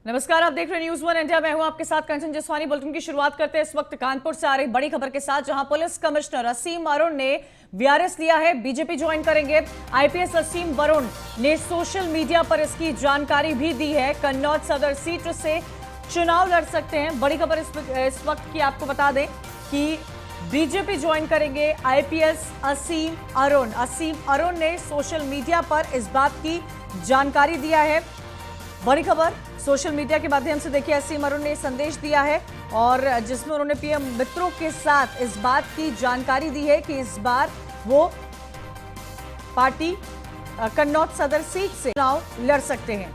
नमस्कार, आप देख रहे हैं न्यूज़ वन इंडिया। मैं हूं आपके साथ कंचन जसवानी। बुलेटिन की शुरुआत करते हैं इस वक्त कानपुर से आ रही बड़ी खबर के साथ, जहां पुलिस कमिश्नर असीम अरुण ने वीआरएस लिया है, बीजेपी ज्वाइन करेंगे। आईपीएस असीम अरुण ने सोशल मीडिया पर इसकी जानकारी भी दी है। कन्नौज सदर सीट से चुनाव लड़ सकते हैं। बड़ी खबर इस वक्त की आपको बता दें कि बीजेपी ज्वाइन करेंगे आईपीएस असीम अरुण। असीम अरुण ने सोशल मीडिया पर इस बात की जानकारी दिया है। बड़ी खबर सोशल मीडिया के माध्यम से देखिए, असीम अरुण ने संदेश दिया है और जिसमें उन्होंने पीएम मित्रों के साथ इस बात की जानकारी दी है कि इस बार वो पार्टी कन्नौज सदर सीट से चुनाव लड़ सकते हैं।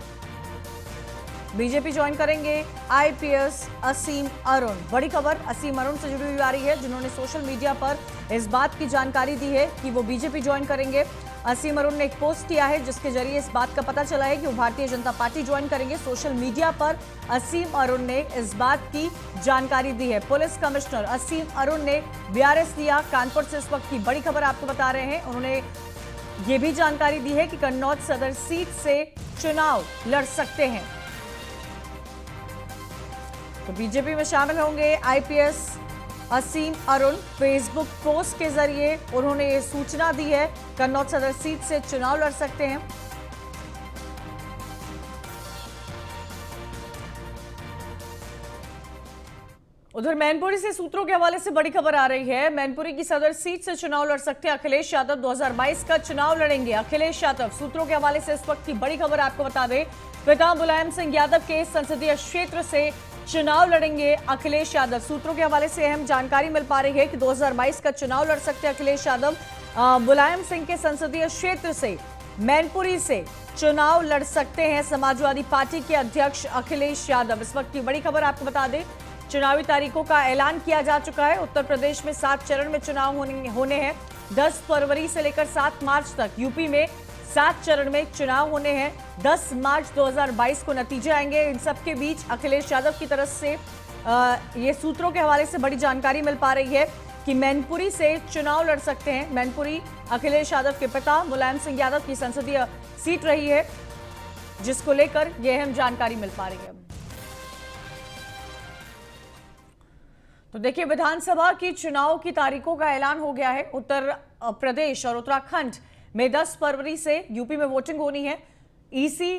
बीजेपी ज्वाइन करेंगे आईपीएस असीम अरुण। बड़ी खबर असीम अरुण से जुड़ी हुई आ रही है, जिन्होंने सोशल मीडिया पर इस बात की जानकारी दी है कि वो बीजेपी ज्वाइन करेंगे। असीम अरुण ने एक पोस्ट किया है जिसके जरिए इस बात का पता चला है कि वो भारतीय जनता पार्टी ज्वाइन करेंगे। सोशल मीडिया पर असीम अरुण ने इस बात की जानकारी दी है। पुलिस कमिश्नर असीम अरुण ने वीआरएस लिया। कानपुर से इस वक्त की बड़ी खबर आपको बता रहे हैं। उन्होंने ये भी जानकारी दी है कि कन्नौज सदर सीट से चुनाव लड़ सकते हैं। तो बीजेपी में शामिल होंगे आईपीएस असीम अरुण। फेसबुक पोस्ट के जरिए उन्होंने ये सूचना दी है, कन्नौज सदर सीट से चुनाव लड़ सकते हैं। उधर मैनपुरी से सूत्रों के हवाले से बड़ी खबर आ रही है। मैनपुरी की सदर सीट से चुनाव लड़ सकते हैं अखिलेश यादव। 2022 का चुनाव लड़ेंगे अखिलेश यादव। सूत्रों के हवाले से इस वक्त की बड़ी खबर आपको बता दें, पिता मुलायम सिंह यादव के संसदीय क्षेत्र से चुनाव लड़ेंगे अखिलेश यादव। सूत्रों के हवाले से अहम जानकारी मिल पा रही है कि 2022 का चुनाव लड़ सकते हैं अखिलेश यादव। मुलायम सिंह के संसदीय क्षेत्र से मैनपुरी से चुनाव लड़ सकते हैं समाजवादी पार्टी के अध्यक्ष अखिलेश यादव। इस वक्त की बड़ी खबर आपको बता दें, चुनावी तारीखों का ऐलान किया जा चुका है। उत्तर प्रदेश में 7 चरण में चुनाव होने हैं। 10 फरवरी से लेकर 7 मार्च तक यूपी में 7 चरण में चुनाव होने हैं। 10 मार्च 2022 को नतीजे आएंगे। इन सब के बीच अखिलेश यादव की तरफ से ये सूत्रों के हवाले से बड़ी जानकारी मिल पा रही है कि मैनपुरी से चुनाव लड़ सकते हैं। मैनपुरी अखिलेश यादव के पिता मुलायम सिंह यादव की संसदीय सीट रही है, जिसको लेकर यह अहम जानकारी मिल पा रही है। तो देखिए, विधानसभा की चुनाव की तारीखों का ऐलान हो गया है। उत्तर प्रदेश और उत्तराखंड में 10 फरवरी से यूपी में वोटिंग होनी है। ईसी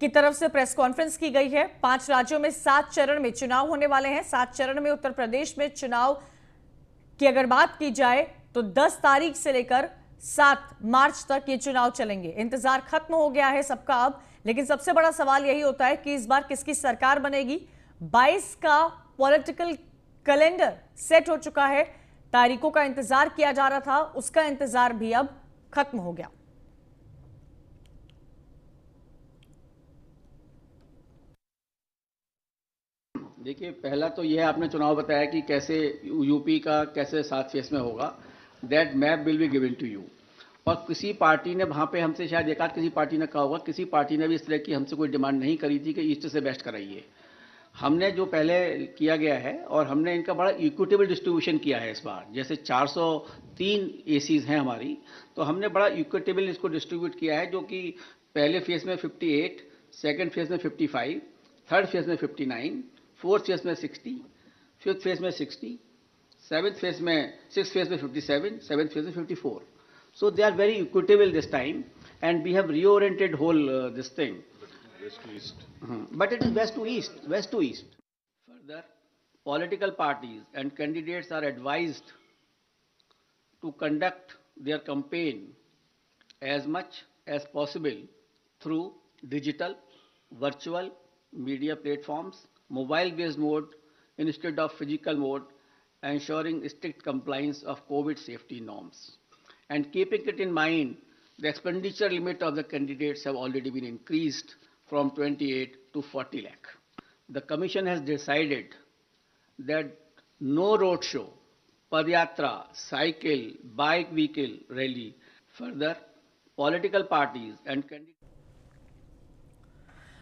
की तरफ से प्रेस कॉन्फ्रेंस की गई है। 5 राज्यों में 7 चरण में चुनाव होने वाले हैं। 7 चरण में उत्तर प्रदेश में चुनाव की अगर बात की जाए तो 10 तारीख से लेकर 7 मार्च तक ये चुनाव चलेंगे। इंतजार खत्म हो गया है सबका अब, लेकिन सबसे बड़ा सवाल यही होता है कि इस बार किसकी सरकार बनेगी। 22 का पॉलिटिकल कैलेंडर सेट हो चुका है। तारीखों का इंतजार किया जा रहा था, उसका इंतजार भी अब खत्म हो गया। देखिए, पहला तो यह आपने चुनाव बताया कि कैसे यूपी का कैसे 7 फेज में होगा। That map will be given to you. और किसी पार्टी ने वहां पे हमसे शायद एक आध किसी पार्टी ने कहा होगा, किसी पार्टी ने भी इस तरह की हमसे कोई डिमांड नहीं करी थी कि ईस्ट से वेस्ट कराइए। हमने जो पहले किया गया है और हमने इनका बड़ा इक्विटेबल डिस्ट्रीब्यूशन किया है इस बार। जैसे 403 एसीज हैं हमारी, तो हमने बड़ा इक्विटेबल इसको डिस्ट्रीब्यूट किया है, जो कि पहले फेज में 58, सेकेंड फेज में 55, थर्ड फेज में 59, फोर्थ फेज में 60, फिफ्थ फेज में 60, सिक्स फेज में 57, सेवेंथ फेज में 54. So they are very equitable this time, and we have reoriented whole this thing. West to east. But it is west to east, west to east. Further, political parties and candidates are advised to conduct their campaign as much as possible through digital, virtual media platforms, mobile-based mode instead of physical mode, ensuring strict compliance of COVID safety norms. And keeping it in mind, the expenditure limit of the candidates have already been increased from 28 to 40 lakh. The Commission has decided that no road show, padyatra, cycle, bike vehicle rally. Further, political parties and candidates.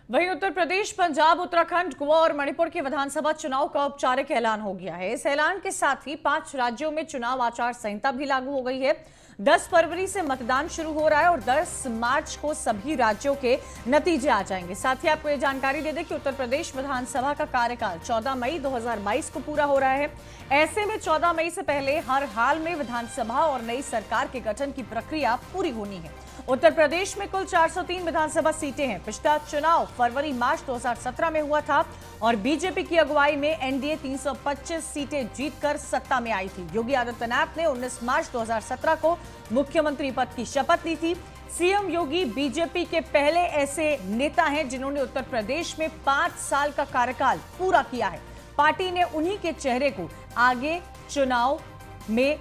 वहीं उत्तर प्रदेश, पंजाब, उत्तराखंड, गोवा और मणिपुर के विधानसभा चुनाव का औपचारिक ऐलान हो गया है। इस ऐलान के साथ ही 5 राज्यों में चुनाव आचार संहिता भी लागू हो गई है। 10 फरवरी से मतदान शुरू हो रहा है और 10 मार्च को सभी राज्यों के नतीजे आ जाएंगे। साथ ही आपको ये जानकारी दे दें कि उत्तर प्रदेश विधानसभा का कार्यकाल 14 मई 2022 को पूरा हो रहा है। ऐसे में 14 मई से पहले हर हाल में विधानसभा और नई सरकार के गठन की प्रक्रिया पूरी होनी है। उत्तर प्रदेश में कुल 403 विधानसभा सीटें हैं। पिछला चुनाव फरवरी मार्च 2017 में हुआ था और बीजेपी की अगुवाई में एनडीए 325 सीटें जीतकर सत्ता में आई थी। योगी आदित्यनाथ ने 19 मार्च 2017 को मुख्यमंत्री पद की शपथ ली थी। सीएम योगी बीजेपी के पहले ऐसे नेता हैं जिन्होंने उत्तर प्रदेश में 5 साल का कार्यकाल पूरा किया है। पार्टी ने उन्हीं के चेहरे को आगे चुनाव में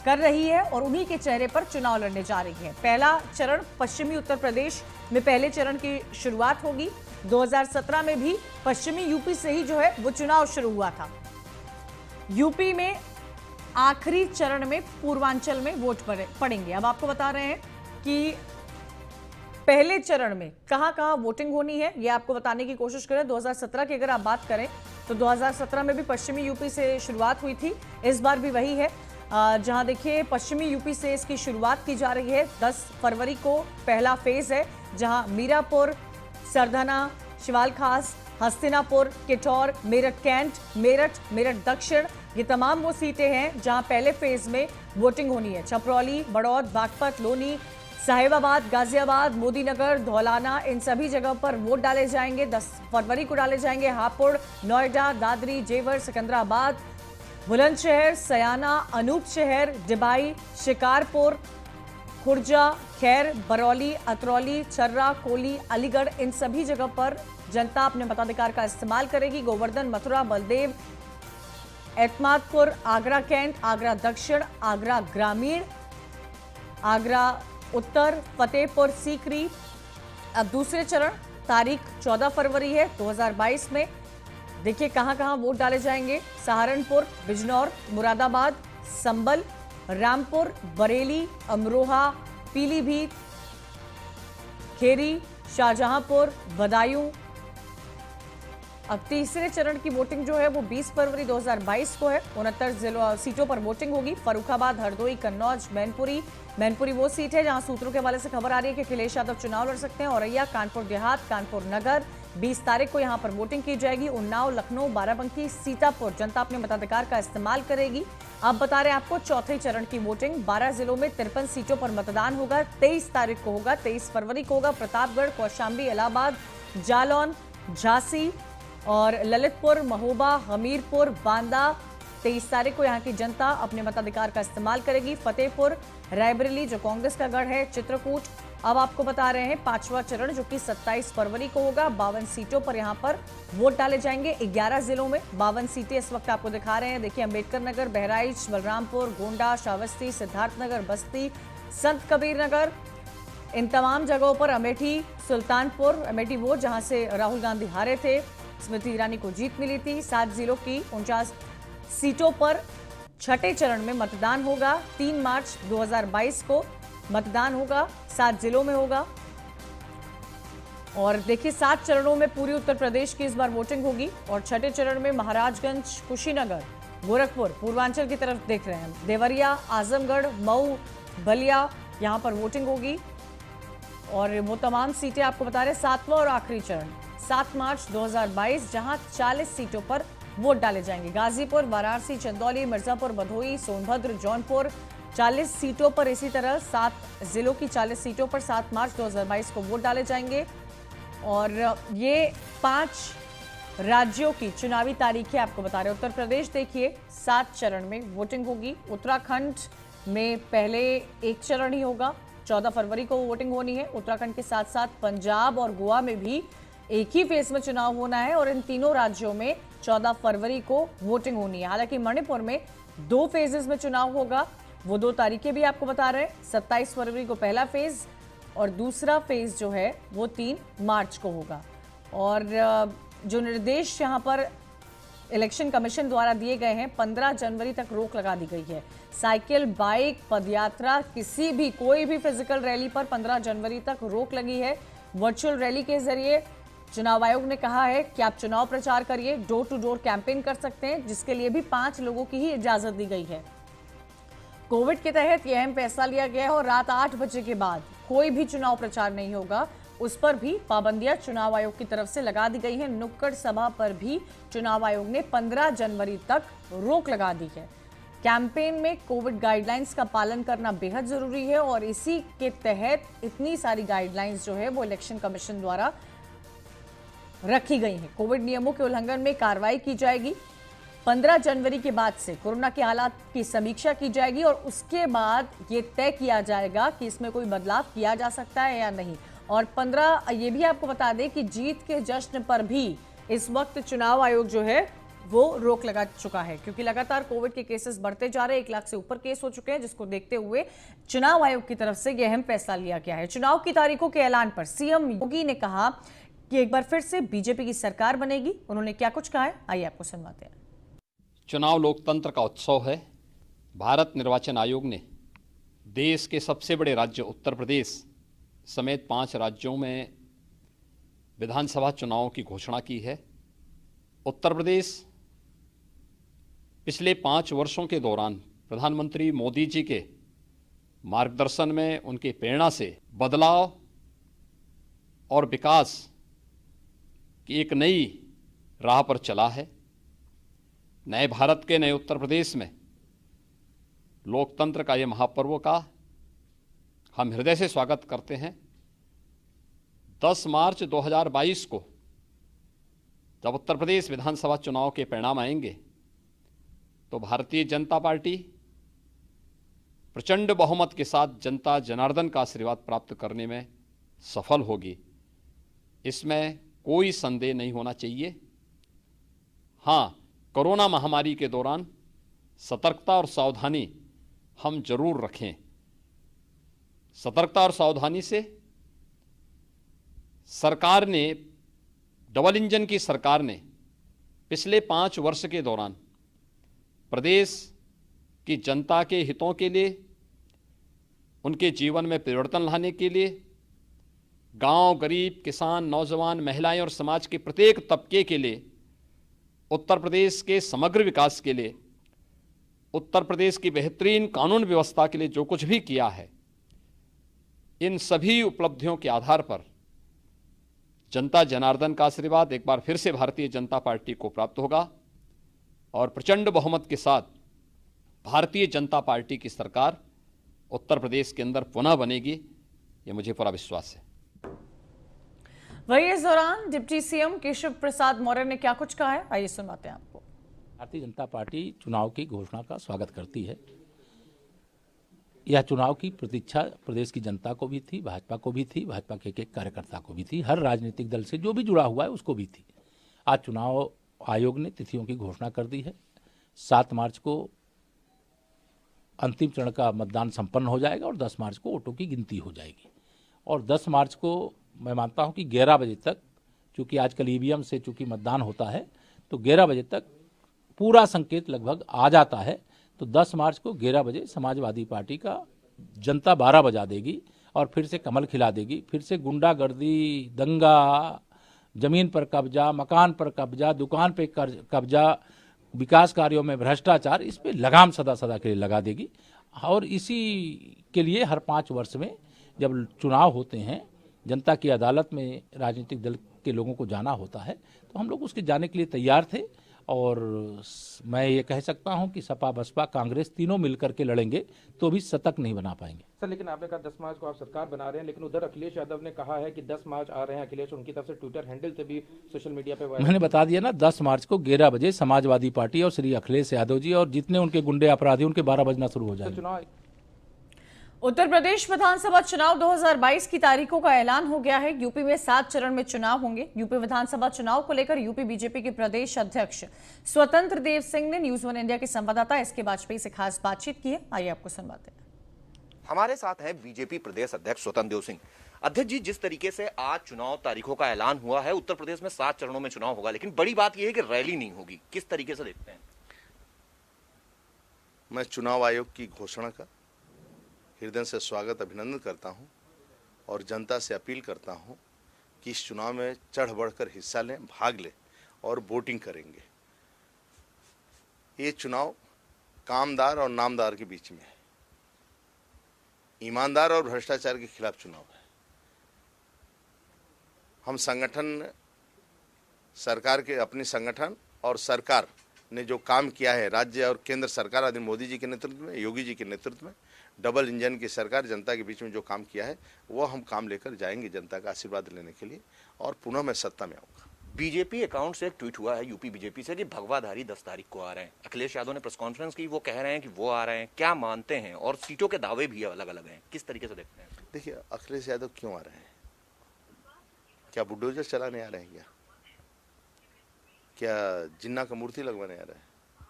कर रही है और उन्हीं के चेहरे पर चुनाव लड़ने जा रही है। पहला चरण पश्चिमी उत्तर प्रदेश में पहले चरण की शुरुआत होगी। 2017 में भी पश्चिमी यूपी से ही जो है वो चुनाव शुरू हुआ था। यूपी में आखिरी चरण में पूर्वांचल में वोट पड़ेंगे। अब आपको बता रहे हैं कि पहले चरण में कहां-कहां वोटिंग होनी है, ये आपको बताने की कोशिश करें। 2017 की अगर आप बात करें तो 2017 में भी पश्चिमी यूपी से शुरुआत हुई थी। इस बार भी वही है, जहां देखिए पश्चिमी यूपी से इसकी शुरुआत की जा रही है। 10 फरवरी को पहला फेज है, जहां मीरापुर, सरधना, शिवालखास, हस्तिनापुर, किठौर, मेरठ कैंट, मेरठ दक्षिण, ये तमाम वो सीटें हैं जहां पहले फेज में वोटिंग होनी है। छपरौली, बड़ौद, बागपत, लोनी, साहिबाबाद, गाजियाबाद, मोदीनगर, धौलाना, इन सभी जगह पर वोट डाले जाएंगे। 10 फरवरी को डाले जाएंगे। हापुड़, नोएडा, दादरी, जेवर, सिकंदराबाद, बुलंदशहर, सयाना, अनूपशहर, डिबाई, शिकारपुर, खुर्जा, खैर, बरौली, अतरौली, छर्रा, कोली, अलीगढ़, इन सभी जगह पर जनता अपने मताधिकार का इस्तेमाल करेगी। गोवर्धन, मथुरा, बलदेव, एतमादपुर, आगरा कैंट, आगरा दक्षिण, आगरा ग्रामीण, आगरा उत्तर, फतेहपुर सीकरी। अब दूसरे चरण, तारीख 14 फरवरी है 2022 में। देखिए कहां-कहां वोट डाले जाएंगे। सहारनपुर, बिजनौर, मुरादाबाद, संबल, रामपुर, बरेली, अमरोहा, पीलीभीत, खेरी, शाहजहांपुर, बदायूं। अब तीसरे चरण की वोटिंग जो है वो 20 फरवरी 2022 को है। 69 सीटों पर वोटिंग होगी। फर्रुखाबाद, हरदोई, कन्नौज, मैनपुरी वो सीट है जहां सूत्रों के हवाले से खबर आ रही है कि अखिलेश यादव चुनाव लड़ सकते हैं। औरैया, कानपुर देहात, कानपुर नगर, 20 तारीख को यहां पर वोटिंग की जाएगी। उन्नाव, लखनऊ, बाराबंकी, सीतापुर, जनता अपने मताधिकार का इस्तेमाल करेगी। अब बता रहे हैं आपको चौथे चरण की वोटिंग 12 जिलों में 53 सीटों पर मतदान होगा। 23 तारीख को होगा, 23 फरवरी को होगा। प्रतापगढ़, कौशाम्बी, इलाहाबाद, जालौन, झांसी और ललितपुर, महोबा, हमीरपुर, बांदा, 23 तारीख को यहां की जनता अपने मताधिकार का इस्तेमाल करेगी। फतेहपुर, रायबरेली जो कांग्रेस का गढ़ है, चित्रकूट। अब आपको बता रहे हैं पांचवा चरण जो कि 27 फरवरी को होगा। 52 सीटों पर यहां पर वोट डाले जाएंगे। 11 जिलों में 52 सीटें इस वक्त आपको दिखा रहे हैं। देखिए अम्बेडकर नगर, बहराइच, बलरामपुर, गोंडा, श्रावस्ती, सिद्धार्थनगर, बस्ती, संत कबीर नगर, इन तमाम जगहों पर अमेठी, सुल्तानपुर, अमेठी वो जहां से राहुल गांधी हारे थे, स्मृति ईरानी को जीत मिली थी। 7 जिलों की 49 सीटों पर छठे चरण में मतदान होगा। 3 मार्च 2022 को मतदान होगा, 7 जिलों में होगा। और देखिए 7 चरणों में पूरी उत्तर प्रदेश की इस बार वोटिंग होगी। और छठे चरण में महाराजगंज, कुशीनगर, गोरखपुर, पूर्वांचल की तरफ देख रहे हैं, देवरिया, आजमगढ़, मऊ, बलिया, यहां पर वोटिंग होगी। और वो तमाम सीटें आपको बता रहे हैं। 7वां और आखिरी चरण 7 मार्च 2022 जहां 40 सीटों पर वोट डाले जाएंगे। गाजीपुर, वाराणसी, चंदौली, मिर्जापुर, भदोही, सोनभद्र, जौनपुर, 40 सीटों पर, इसी तरह 7 जिलों की 40 सीटों पर 7 मार्च 2022 को वोट डाले जाएंगे। और ये 5 राज्यों की चुनावी तारीखें आपको बता रहे हैं। उत्तर प्रदेश देखिए 7 चरण में वोटिंग होगी। उत्तराखंड में पहले एक चरण ही होगा, 14 फरवरी को वोटिंग होनी है। उत्तराखंड के साथ साथ पंजाब और गोवा में भी एक ही फेज में चुनाव होना है और इन तीनों राज्यों में 14 फरवरी को वोटिंग होनी है। हालांकि मणिपुर में 2 फेजेस में चुनाव होगा, वो 2 तारीखें भी आपको बता रहे हैं। 27 फरवरी को पहला फेज और दूसरा फेज जो है वो 3 मार्च को होगा। और जो निर्देश यहाँ पर इलेक्शन कमीशन द्वारा दिए गए हैं, 15 जनवरी तक रोक लगा दी गई है। साइकिल, बाइक, पदयात्रा, किसी भी कोई भी फिजिकल रैली पर 15 जनवरी तक रोक लगी है। वर्चुअल रैली के जरिए चुनाव आयोग ने कहा है कि आप चुनाव प्रचार करिए, डोर टू डोर कैंपेन कर सकते हैं, जिसके लिए भी 5 लोगों की ही इजाजत दी गई है। कोविड के तहत यह अहम फैसला लिया गया है और रात 8 बजे के बाद कोई भी चुनाव प्रचार नहीं होगा। उस पर भी पाबंदियां चुनाव आयोग की तरफ से लगा दी गई है। नुक्कड़ सभा पर भी चुनाव आयोग ने 15 जनवरी तक रोक लगा दी है। कैंपेन में कोविड गाइडलाइंस का पालन करना बेहद जरूरी है और इसी के तहत इतनी सारी गाइडलाइंस जो है वो इलेक्शन कमीशन द्वारा रखी गई हैं। कोविड नियमों के उल्लंघन में कार्रवाई की जाएगी। 15 जनवरी के बाद से कोरोना के हालात की समीक्षा की जाएगी और उसके बाद ये तय किया जाएगा कि इसमें कोई बदलाव किया जा सकता है या नहीं। और 15 ये भी आपको बता दें कि जीत के जश्न पर भी इस वक्त चुनाव आयोग जो है वो रोक लगा चुका है, क्योंकि लगातार कोविड के केसेस बढ़ते जा रहे हैं। 1 लाख से ऊपर केस हो चुके हैं, जिसको देखते हुए चुनाव आयोग की तरफ से यह अहम फैसला लिया गया है। चुनाव की तारीखों के ऐलान पर सीएम योगी ने कहा कि एक बार फिर से बीजेपी की सरकार बनेगी। उन्होंने क्या कुछ कहा है, आइए आपको सुनवाते हैं। चुनाव लोकतंत्र का उत्सव है। भारत निर्वाचन आयोग ने देश के सबसे बड़े राज्य उत्तर प्रदेश समेत 5 राज्यों में विधानसभा चुनावों की घोषणा की है। उत्तर प्रदेश पिछले 5 वर्षों के दौरान प्रधानमंत्री मोदी जी के मार्गदर्शन में, उनके प्रेरणा से बदलाव और विकास की एक नई राह पर चला है। नए भारत के नए उत्तर प्रदेश में लोकतंत्र का ये महापर्व का हम हृदय से स्वागत करते हैं। 10 मार्च 2022 को जब उत्तर प्रदेश विधानसभा चुनाव के परिणाम आएंगे तो भारतीय जनता पार्टी प्रचंड बहुमत के साथ जनता जनार्दन का आशीर्वाद प्राप्त करने में सफल होगी। इसमें कोई संदेह नहीं होना चाहिए। हाँ, कोरोना महामारी के दौरान सतर्कता और सावधानी हम जरूर रखें। सतर्कता और सावधानी से सरकार ने, डबल इंजन की सरकार ने पिछले 5 वर्ष के दौरान प्रदेश की जनता के हितों के लिए, उनके जीवन में परिवर्तन लाने के लिए, गांव, गरीब, किसान, नौजवान, महिलाएं और समाज के प्रत्येक तबके के लिए, उत्तर प्रदेश के समग्र विकास के लिए, उत्तर प्रदेश की बेहतरीन कानून व्यवस्था के लिए जो कुछ भी किया है, इन सभी उपलब्धियों के आधार पर जनता जनार्दन का आशीर्वाद एक बार फिर से भारतीय जनता पार्टी को प्राप्त होगा और प्रचंड बहुमत के साथ भारतीय जनता पार्टी की सरकार उत्तर प्रदेश के अंदर पुनः बनेगी, ये मुझे पूरा विश्वास है। वहीं इस दौरान डिप्टी सीएम केशव प्रसाद मौर्य ने क्या कुछ कहा है, आइए सुनवाते हैं आपको। भारतीय जनता पार्टी चुनाव की घोषणा का स्वागत करती है। यह चुनाव की प्रतीक्षा प्रदेश की जनता को भी थी, भाजपा को भी थी, भाजपा के एक कार्यकर्ता को भी थी, हर राजनीतिक दल से जो भी जुड़ा हुआ है उसको भी थी। आज चुनाव आयोग ने तिथियों की घोषणा कर दी है। 7 मार्च को अंतिम चरण का मतदान संपन्न हो जाएगा और 10 मार्च को वोटों की गिनती हो जाएगी। और 10 मार्च को मैं मानता हूं कि 11 बजे तक, चूँकि आजकल ईवीएम से चूँकि मतदान होता है तो 11 बजे तक पूरा संकेत लगभग आ जाता है। तो 10 मार्च को 11 बजे समाजवादी पार्टी का जनता 12 बजा देगी और फिर से कमल खिला देगी। फिर से गुंडागर्दी, दंगा, जमीन पर कब्जा, मकान पर कब्जा, दुकान पे कब्जा, विकास कार्यों में भ्रष्टाचार, इस पे लगाम सदा सदा के लिए लगा देगी। और इसी के लिए हर 5 वर्ष में जब चुनाव होते हैं, जनता की अदालत में राजनीतिक दल के लोगों को जाना होता है, तो हम लोग उसके जाने के लिए तैयार थे। और मैं ये कह सकता हूं कि सपा, बसपा, कांग्रेस तीनों मिलकर के लड़ेंगे तो भी शतक नहीं बना पाएंगे। सर, लेकिन आपने कहा 10 मार्च को आप सरकार बना रहे हैं, लेकिन उधर अखिलेश यादव ने कहा है कि 10 मार्च आ रहे हैं अखिलेश, उनकी तरफ से ट्विटर हैंडल से भी सोशल मीडिया पे मैंने बता दिया ना, 10 मार्च को 11 बजे समाजवादी पार्टी और श्री अखिलेश यादव जी और जितने उनके गुंडे अपराधी उनके 12 बजना शुरू हो जाएंगे। चुनाव उत्तर प्रदेश विधानसभा चुनाव 2022 की तारीखों का ऐलान हो गया है। यूपी में 7 चरण में चुनाव होंगे। यूपी विधानसभा चुनाव को लेकर यूपी बीजेपी के प्रदेश अध्यक्ष स्वतंत्र देव सिंह ने न्यूज 1 इंडिया के संवाददाता एसके वाजपेयी से खास बातचीत की है। आइए आपको सुनवाते हैं। हमारे साथ हैं बीजेपी प्रदेश अध्यक्ष स्वतंत्र देव सिंह। अध्यक्ष जी, जिस तरीके से आज चुनाव तारीखों का ऐलान हुआ है, उत्तर प्रदेश में 7 चरणों में चुनाव होगा, लेकिन बड़ी बात यह है कि रैली नहीं होगी, किस तरीके से देखते हैं? मैं चुनाव आयोग की घोषणा का हृदय से स्वागत, अभिनंदन करता हूं और जनता से अपील करता हूं कि इस चुनाव में चढ़ बढ़कर हिस्सा लें, भाग लें और वोटिंग करेंगे। ये चुनाव कामदार और नामदार के बीच में है। ईमानदार और भ्रष्टाचार के खिलाफ चुनाव है। हम संगठन सरकार के अपनी संगठन और सरकार ने जो काम किया है, राज्य और केंद्र सरकार आदि मोदी जी के नेतृत्व में, योगी जी के नेतृत्व में, डबल इंजन की सरकार जनता के बीच में जो काम किया है वो हम काम लेकर जाएंगे जनता का आशीर्वाद लेने के लिए, और पुनः मैं सत्ता में आऊंगा। बीजेपी अकाउंट से एक ट्वीट हुआ है यूपी बीजेपी से कि भगवाधारी 10 तारीख को आ रहे हैं। अखिलेश यादव ने प्रेस कॉन्फ्रेंस की, वो कह रहे हैं कि वो आ रहे हैं। क्या मानते हैं? और सीटों के दावे भी अलग अलग हैं, किस तरीके से देखते हैं? देखिए, अखिलेश यादव क्यों आ रहे हैं? क्या बुलडोजर चलाने आ रहे हैं? क्या जिन्ना का मूर्ति लगवाने आ रहे हैं?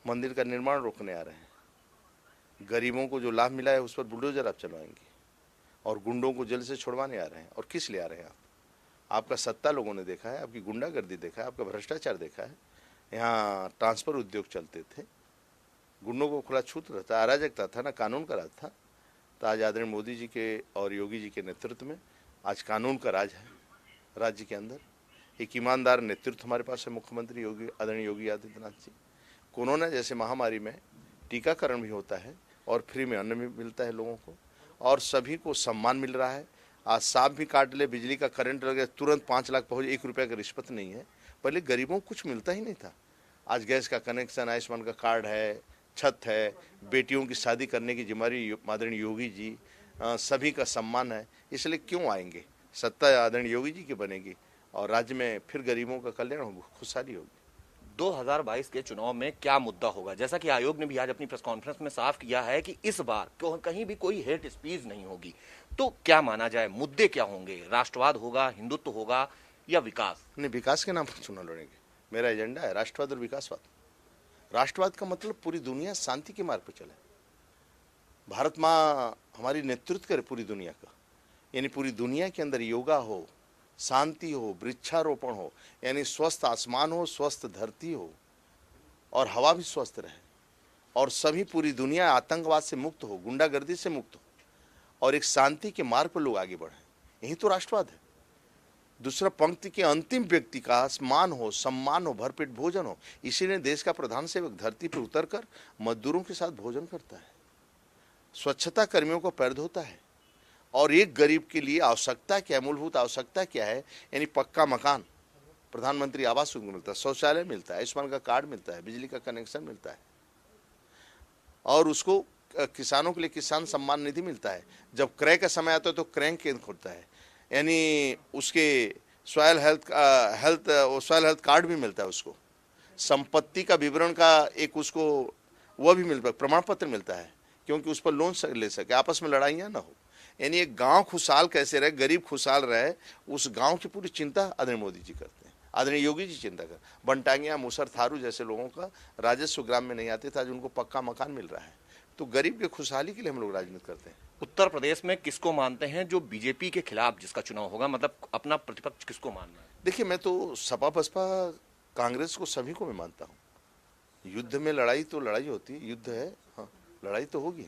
मंदिर का निर्माण रोकने आ रहे हैं? गरीबों को जो लाभ मिला है उस पर बुलडोजर आप चलवाएंगे? और गुंडों को जेल से छुड़वाने आ रहे हैं? और किस लिए आ रहे हैं आप? आपका सत्ता लोगों ने देखा है, आपकी गुंडागर्दी देखा है, आपका भ्रष्टाचार देखा है। यहाँ ट्रांसफर उद्योग चलते थे, गुंडों को खुला छूट रहता, अराजकता था, ना कानून का राज था। तो आज आदरणीय मोदी जी के और योगी जी के नेतृत्व में आज कानून का राज है राज्य के अंदर। एक ईमानदार नेतृत्व हमारे पास है, मुख्यमंत्री योगी आदरणीय योगी आदित्यनाथ जी। कोरोना जैसे महामारी में टीकाकरण भी होता है और फ्री में अन्न भी मिलता है लोगों को, और सभी को सम्मान मिल रहा है। आज सांप भी काट ले, बिजली का करंट लगे, तुरंत 5 लाख पहुँच, 1 रुपये का रिश्वत नहीं है। पहले गरीबों को कुछ मिलता ही नहीं था। आज गैस का कनेक्शन, आयुष्मान का कार्ड है, छत है, बेटियों की शादी करने की जिम्मेदारी आदरणीय योगी जी, सभी का सम्मान है। इसलिए क्यों आएंगे? सत्ता आदरणीय योगी जी की बनेगी और राज्य में फिर गरीबों का कल्याण होगा, खुशहाली होगी। 2022 के चुनाव में क्या मुद्दा होगा? जैसा कि आयोग ने भी आज अपनी प्रेस कॉन्फ्रेंस में साफ किया है कि इस बार कहीं भी कोई हेट स्पीच नहीं होगी। तो क्या माना जाए, मुद्दे क्या होंगे? राष्ट्रवाद होगा, हिंदुत्व होगा या विकास? नहीं, विकास के नाम पर चुनाव लड़ेंगे। मेरा एजेंडा है राष्ट्रवाद और विकासवाद। राष्ट्रवाद का मतलब पूरी दुनिया शांति के मार्ग पर चले। भारत माँ हमारी नेतृत्व करे पूरी दुनिया का, यानी पूरी दुनिया के अंदर योगा हो, शांति हो, वृक्षारोपण हो, यानी स्वस्थ आसमान हो, स्वस्थ धरती हो और हवा भी स्वस्थ रहे, और सभी पूरी दुनिया आतंकवाद से मुक्त हो, गुंडागर्दी से मुक्त हो, और एक शांति के मार्ग पर लोग आगे बढ़े। यही तो राष्ट्रवाद है। दूसरा, पंक्ति के अंतिम व्यक्ति का मान हो, सम्मान हो, भरपेट भोजन हो। इसीलिए देश का प्रधान सेवक धरती पर उतरकर मजदूरों के साथ भोजन करता है, स्वच्छता कर्मियों को पैर धोता है, और एक गरीब के लिए आवश्यकता क्या है, मूलभूत आवश्यकता क्या है, यानी पक्का मकान, प्रधानमंत्री आवास उनको मिलता है, शौचालय मिलता है, आयुष्मान का कार्ड मिलता है, बिजली का कनेक्शन मिलता है, और उसको किसानों के लिए किसान सम्मान निधि मिलता है। जब क्रय का समय आता है तो क्रय केंद्र खुलता है, यानी उसके सॉयल हेल्थ कार्ड भी मिलता है, उसको संपत्ति का विवरण का एक उसको वह भी मिलता है, प्रमाण पत्र मिलता है, क्योंकि उस पर लोन ले सके, आपस में लड़ाइयाँ ना हो। यानी एक गांव खुशहाल कैसे रहे, गरीब खुशहाल रहे, उस गांव की पूरी चिंता आदरणीय मोदी जी करते हैं, आदरणीय योगी जी चिंता कर। बनटांगिया, मुसर, थारू जैसे लोगों का राजस्व ग्राम में नहीं आते थे, आज उनको पक्का मकान मिल रहा है। तो गरीब के खुशहाली के लिए हम लोग राजनीति करते हैं। उत्तर प्रदेश में किसको मानते हैं जो बीजेपी के खिलाफ जिसका चुनाव होगा, मतलब अपना प्रतिपक्ष किसको मानना है? देखिए, मैं तो सपा बसपा कांग्रेस को सभी को मैं मानता हूँ। युद्ध में लड़ाई तो लड़ाई होती है, युद्ध है, हाँ लड़ाई तो होगी,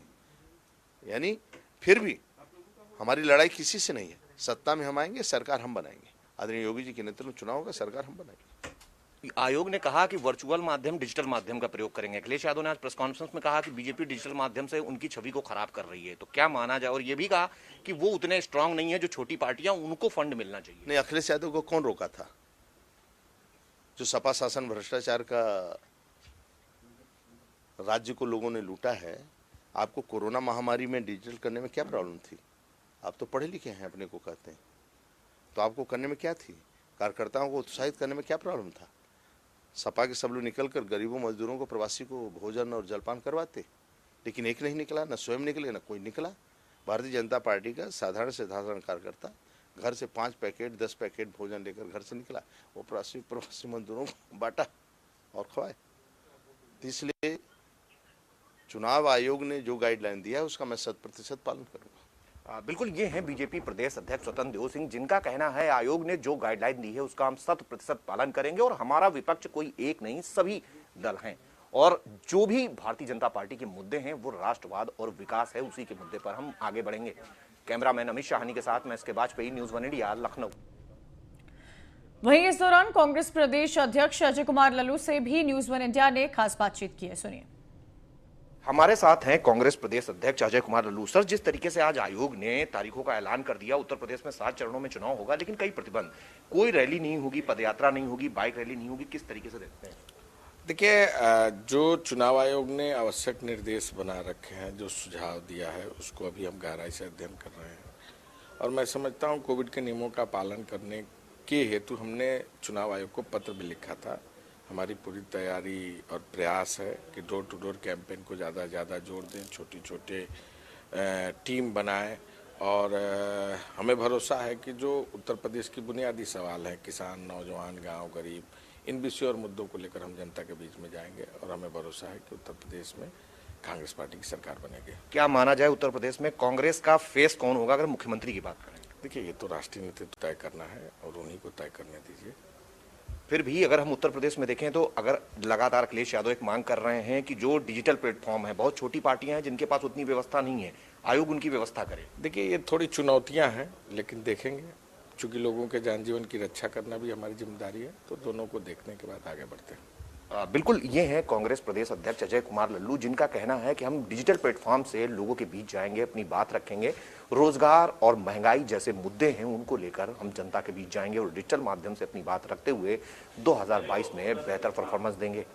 यानी फिर भी हमारी लड़ाई किसी से नहीं है। सत्ता में हम आएंगे, सरकार हम बनाएंगे, आदरणीय योगी जी के नेतृत्व में चुनाव होगा, सरकार हम बनाएंगे। आयोग ने कहा कि वर्चुअल माध्यम, डिजिटल माध्यम का प्रयोग करेंगे। अखिलेश यादव ने आज प्रेस कॉन्फ्रेंस में कहा कि बीजेपी डिजिटल माध्यम से उनकी छवि को खराब कर रही है। तो क्या माना जाए? और ये भी कहा कि वो उतने स्ट्रांग नहीं है, जो छोटी पार्टियां उनको फंड मिलना चाहिए। नहीं, अखिलेश यादव को कौन रोका था? जो सपा शासन भ्रष्टाचार का राज्य को लोगों ने लूटा है। आपको कोरोना महामारी में डिजिटल करने में क्या प्रॉब्लम थी? आप तो पढ़े लिखे हैं, अपने को कहते हैं, तो आपको करने में क्या थी? कार्यकर्ताओं को उत्साहित करने में क्या प्रॉब्लम था? सपा के सब लोग निकल कर गरीबों मजदूरों को, प्रवासी को भोजन और जलपान करवाते, लेकिन एक नहीं निकला, न स्वयं निकले न कोई निकला। भारतीय जनता पार्टी का साधारण से साधारण कार्यकर्ता घर से 5 पैकेट 10 पैकेट भोजन लेकर घर से निकला, वो प्रवासी मजदूरों को बांटा और खवाए। इसलिए चुनाव आयोग ने जो गाइडलाइन दिया है उसका मैं 100% पालन करूंगा। बिल्कुल, ये हैं बीजेपी प्रदेश अध्यक्ष स्वतंत्र देव सिंह, जिनका कहना है आयोग ने जो गाइडलाइन दी है उसका हम 100% पालन करेंगे, और हमारा विपक्ष कोई एक नहीं, सभी दल हैं, और जो भी भारतीय जनता पार्टी के मुद्दे हैं वो राष्ट्रवाद और विकास है, उसी के मुद्दे पर हम आगे बढ़ेंगे। कैमरामैन अमित शाहनी के साथ मैं इसके वाजपेयी, न्यूज़ 1 इंडिया, लखनऊ। वहीं इस दौरान कांग्रेस प्रदेश अध्यक्ष अजय कुमार लल्लू से भी न्यूज़ 1 इंडिया ने खास बातचीत की है, सुनिए। हमारे साथ हैं कांग्रेस प्रदेश अध्यक्ष अजय कुमार लल्लू। सर, जिस तरीके से आज आयोग ने तारीखों का ऐलान कर दिया, उत्तर प्रदेश में 7 चरणों में चुनाव होगा, लेकिन कई प्रतिबंध, कोई रैली नहीं होगी, पदयात्रा नहीं होगी, बाइक रैली नहीं होगी, किस तरीके से देखते हैं? देखिए, जो चुनाव आयोग ने आवश्यक निर्देश बना रखे हैं, जो सुझाव दिया है, उसको अभी हम गहराई से अध्ययन कर रहे हैं और मैं समझता हूं कोविड के नियमों का पालन करने के हेतु हमने चुनाव आयोग को पत्र भी लिखा था। हमारी पूरी तैयारी और प्रयास है कि डोर टू डोर कैंपेन को ज़्यादा से ज़्यादा जोड़ दें, छोटी छोटे टीम बनाएं और हमें भरोसा है कि जो उत्तर प्रदेश की बुनियादी सवाल हैं, किसान, नौजवान, गांव, गरीब, इन विषयों और मुद्दों को लेकर हम जनता के बीच में जाएंगे और हमें भरोसा है कि उत्तर प्रदेश में कांग्रेस पार्टी की सरकार बनेगी। क्या माना जाए उत्तर प्रदेश में कांग्रेस का फेस कौन होगा अगर मुख्यमंत्री की बात करें? देखिए, ये तो राष्ट्रीय नेतृत्व तय करना है और उन्हीं को तय करने दीजिए। फिर भी अगर हम उत्तर प्रदेश में देखें तो अगर लगातार अखिलेश यादव एक मांग कर रहे हैं कि जो डिजिटल प्लेटफॉर्म है, बहुत छोटी पार्टियां हैं जिनके पास उतनी व्यवस्था नहीं है, आयोग उनकी व्यवस्था करे। देखिए, ये थोड़ी चुनौतियां हैं, लेकिन देखेंगे। चूंकि लोगों के जान जीवन की रक्षा करना भी हमारी जिम्मेदारी है, तो दोनों को देखने के बाद आगे बढ़ते हैं। बिल्कुल, ये हैं कांग्रेस प्रदेश अध्यक्ष अजय कुमार लल्लू, जिनका कहना है कि हम डिजिटल प्लेटफॉर्म से लोगों के बीच जाएंगे, अपनी बात रखेंगे, रोजगार और महंगाई जैसे मुद्दे हैं उनको लेकर हम जनता के बीच जाएंगे और डिजिटल माध्यम से अपनी बात रखते हुए 2022 में बेहतर परफॉर्मेंस देंगे।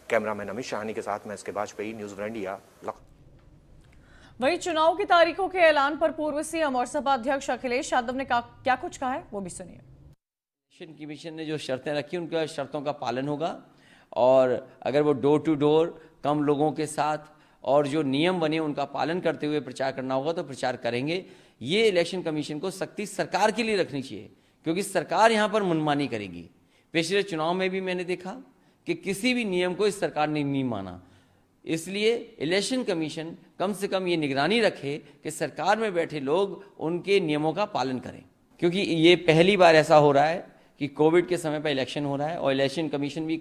कैमरामैन अमित शाहानी के साथ मैं इसके Vajpayee, news one India, Lucknow. वहीं चुनाव की तारीखों के ऐलान पर पूर्व सीएम और सपा अध्यक्ष अखिलेश यादव ने क्या कुछ कहा है, वो भी सुनिए। इलेक्शन कमीशन ने जो शर्तें रखी, उनका शर्तों का पालन होगा और अगर वो डोर टू डोर कम लोगों के साथ और जो नियम बने उनका पालन करते हुए प्रचार करना होगा तो प्रचार करेंगे। ये इलेक्शन कमीशन को सख्ती सरकार के लिए रखनी चाहिए, क्योंकि सरकार यहाँ पर मनमानी करेगी। पिछले चुनाव में भी मैंने देखा कि किसी भी नियम को इस सरकार ने नहीं माना। इसलिए इलेक्शन कमीशन कम से कम ये निगरानी रखे कि सरकार में बैठे लोग उनके नियमों का पालन करें, क्योंकि ये पहली बार ऐसा हो रहा है कि कोविड के समय पर इलेक्शन हो रहा है और इलेक्शन कमीशन भी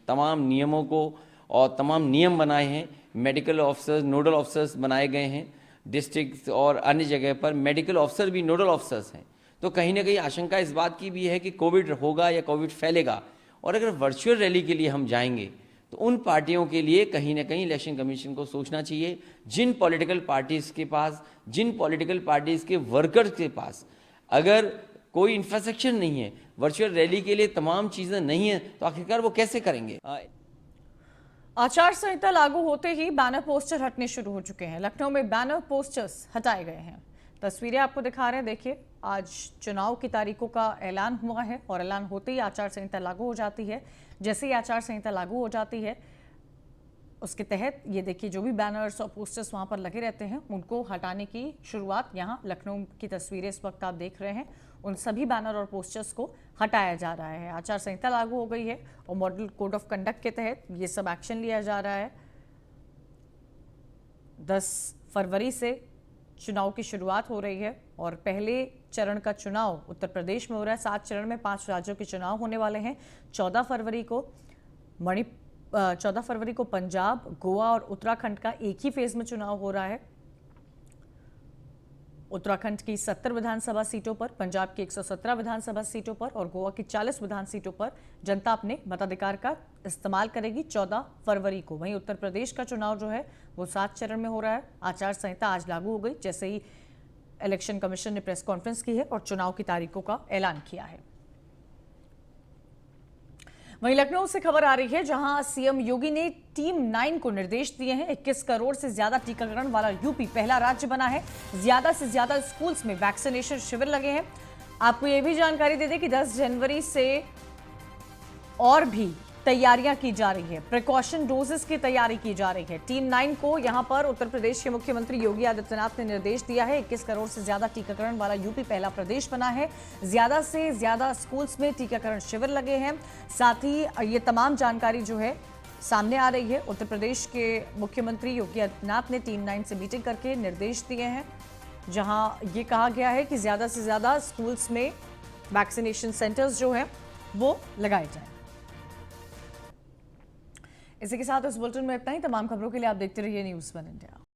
तमाम नियमों को और तमाम नियम बनाए हैं। मेडिकल ऑफिसर्स, नोडल ऑफिसर्स बनाए गए हैं, डिस्ट्रिक्ट और अन्य जगह पर मेडिकल ऑफिसर भी नोडल ऑफिसर्स हैं। तो कहीं ना कहीं आशंका इस बात की भी है कि कोविड होगा या कोविड फैलेगा, और अगर वर्चुअल रैली के लिए हम जाएंगे तो उन पार्टियों के लिए कहीं ना कहीं इलेक्शन कमीशन को सोचना चाहिए। जिन पॉलिटिकल पार्टीज़ के पास, जिन पॉलिटिकल पार्टीज़ के वर्कर्स के पास अगर कोई इंफ्रास्ट्रक्चर नहीं है, वर्चुअल रैली के लिए तमाम चीज़ें नहीं है, तो आखिरकार वो कैसे करेंगे? आचार संहिता लागू होते ही बैनर पोस्टर हटने शुरू हो चुके हैं। लखनऊ में बैनर पोस्टर्स हटाए गए हैं। तस्वीरें आपको दिखा रहे हैं, देखिए। आज चुनाव की तारीखों का ऐलान हुआ है और ऐलान होते ही आचार संहिता लागू हो जाती है। जैसे ही आचार संहिता लागू हो जाती है, उसके तहत ये देखिए जो भी बैनर्स और पोस्टर्स वहां पर लगे रहते हैं उनको हटाने की शुरुआत, यहाँ लखनऊ की तस्वीरें इस वक्त आप देख रहे हैं, उन सभी बैनर और पोस्टर्स को हटाया जा रहा है। आचार संहिता लागू हो गई है और मॉडल कोड ऑफ कंडक्ट के तहत ये सब एक्शन लिया जा रहा है। 10 फरवरी से चुनाव की शुरुआत हो रही है और पहले चरण का चुनाव उत्तर प्रदेश में हो रहा है। 7 चरण में 5 राज्यों के चुनाव होने वाले हैं। 14 फरवरी को पंजाब, गोवा और उत्तराखंड का एक ही फेज में चुनाव हो रहा है। उत्तराखंड की 70 विधानसभा सीटों पर, पंजाब की 117 विधानसभा सीटों पर और गोवा की 40 विधान सीटों पर जनता अपने मताधिकार का इस्तेमाल करेगी 14 फरवरी को। वहीं उत्तर प्रदेश का चुनाव जो है वो 7 चरण में हो रहा है। आचार संहिता आज लागू हो गई जैसे ही इलेक्शन कमीशन ने प्रेस कॉन्फ्रेंस की है और चुनाव की तारीखों का ऐलान किया है। वहीं लखनऊ से खबर आ रही है जहां सीएम योगी ने टीम 9 को निर्देश दिए हैं। 21 करोड़ से ज्यादा टीकाकरण वाला यूपी पहला राज्य बना है। ज्यादा से ज्यादा स्कूल्स में वैक्सीनेशन शिविर लगे हैं। आपको यह भी जानकारी दे दें कि 10 जनवरी से और भी तैयारियां की जा रही है, प्रिकॉशन डोजेस की तैयारी की जा रही है। टीम 9 को यहां पर उत्तर प्रदेश के मुख्यमंत्री योगी आदित्यनाथ ने निर्देश दिया है। 21 करोड़ से ज्यादा टीकाकरण वाला यूपी पहला प्रदेश बना है। ज्यादा से ज्यादा स्कूल्स में टीकाकरण शिविर लगे हैं। साथ ही ये तमाम जानकारी जो है सामने आ रही है। उत्तर प्रदेश के मुख्यमंत्री योगी आदित्यनाथ ने टीम 9 से मीटिंग करके निर्देश दिए हैं, जहां ये कहा गया है कि ज्यादा से ज्यादा स्कूल्स में वैक्सीनेशन सेंटर्स जो है वो लगाए जाएं। इसी के साथ इस बुलेटिन में इतना ही। तमाम खबरों के लिए आप देखते रहिए न्यूज़ वन इंडिया।